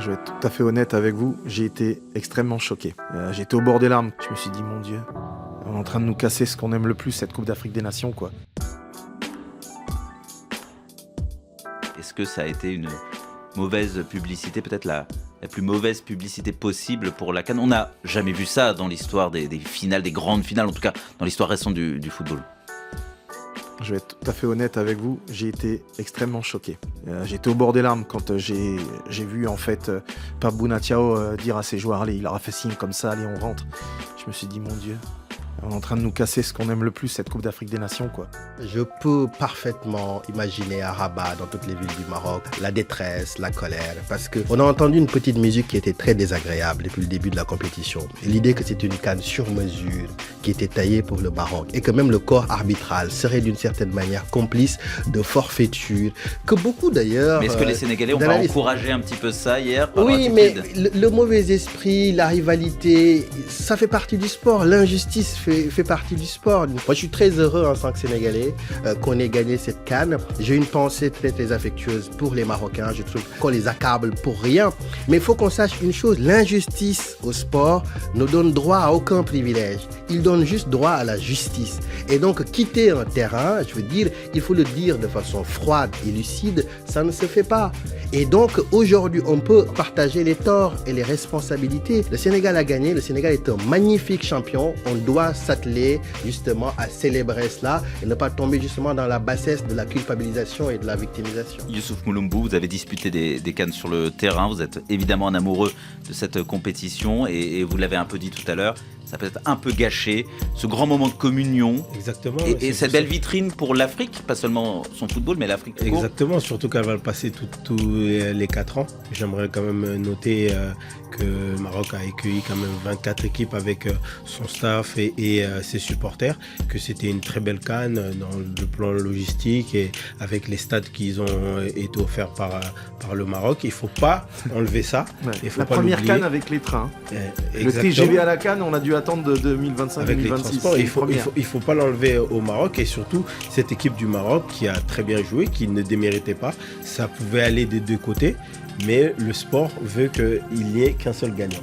Je vais être tout à fait honnête avec vous, j'ai été extrêmement choqué. J'étais au bord des larmes. Je me suis dit, mon Dieu, on est en train de nous casser ce qu'on aime le plus, cette Coupe d'Afrique des Nations, quoi. Est-ce que ça a été une mauvaise publicité, peut-être la plus mauvaise publicité possible pour la CAN? On n'a jamais vu ça dans l'histoire des finales, des grandes finales, en tout cas dans l'histoire récente du football. Je vais être tout à fait honnête avec vous, j'ai été extrêmement choqué. J'étais au bord des larmes quand j'ai vu en fait Pape Bouna Thiaw dire à ses joueurs, allez, il leur a fait signe comme ça, allez, on rentre. Je me suis dit, mon Dieu, on est en train de nous casser ce qu'on aime le plus, cette Coupe d'Afrique des Nations, quoi. Je peux parfaitement imaginer à Rabat, dans toutes les villes du Maroc, la détresse, la colère, parce qu'on a entendu une petite musique qui était très désagréable depuis le début de la compétition. L'idée que c'est une CAN sur mesure qui était taillée pour le Maroc et que même le corps arbitral serait d'une certaine manière complice de forfaiture, que beaucoup d'ailleurs... Mais est-ce que les Sénégalais ont pas encouragé un petit peu ça hier? Oui, mais le mauvais esprit, la rivalité, ça fait partie du sport. L'injustice fait partie du sport. Moi, je suis très heureux en tant que Sénégalais qu'on ait gagné cette CAN. J'ai une pensée très très affectueuse pour les Marocains. Je trouve qu'on les accable pour rien. Mais il faut qu'on sache une chose, l'injustice au sport ne donne droit à aucun privilège. Il donne juste droit à la justice. Et donc, quitter un terrain, je veux dire, il faut le dire de façon froide et lucide, ça ne se fait pas. Et donc, aujourd'hui, on peut partager les torts et les responsabilités. Le Sénégal a gagné, le Sénégal est un magnifique champion. On doit s'atteler justement à célébrer cela et ne pas tomber justement dans la bassesse de la culpabilisation et de la victimisation. Youssouf Moulombou, vous avez disputé des CAN sur le terrain, vous êtes évidemment un amoureux de cette compétition et vous l'avez un peu dit tout à l'heure, ça peut être un peu gâché, ce grand moment de communion. Exactement. Et cette belle vitrine pour l'Afrique, pas seulement son football, mais l'Afrique tout court. Exactement, surtout qu'elle va le passer tous les 4 ans. J'aimerais quand même noter que le Maroc a accueilli quand même 24 équipes avec son staff et ses supporters, que c'était une très belle CAN dans le plan logistique et avec les stades qui ont été offerts par le Maroc. Il ne faut pas enlever ça. Ouais. Il faut la pas première l'oublier. CAN avec les trains. Le Exactement. TGV à la CAN, on a dû attendre de 2025-2026. Avec les transports, il faut pas l'enlever au Maroc et surtout cette équipe du Maroc qui a très bien joué, qui ne déméritait pas. Ça pouvait aller des deux côtés, mais le sport veut qu'il n'y ait qu'un seul gagnant.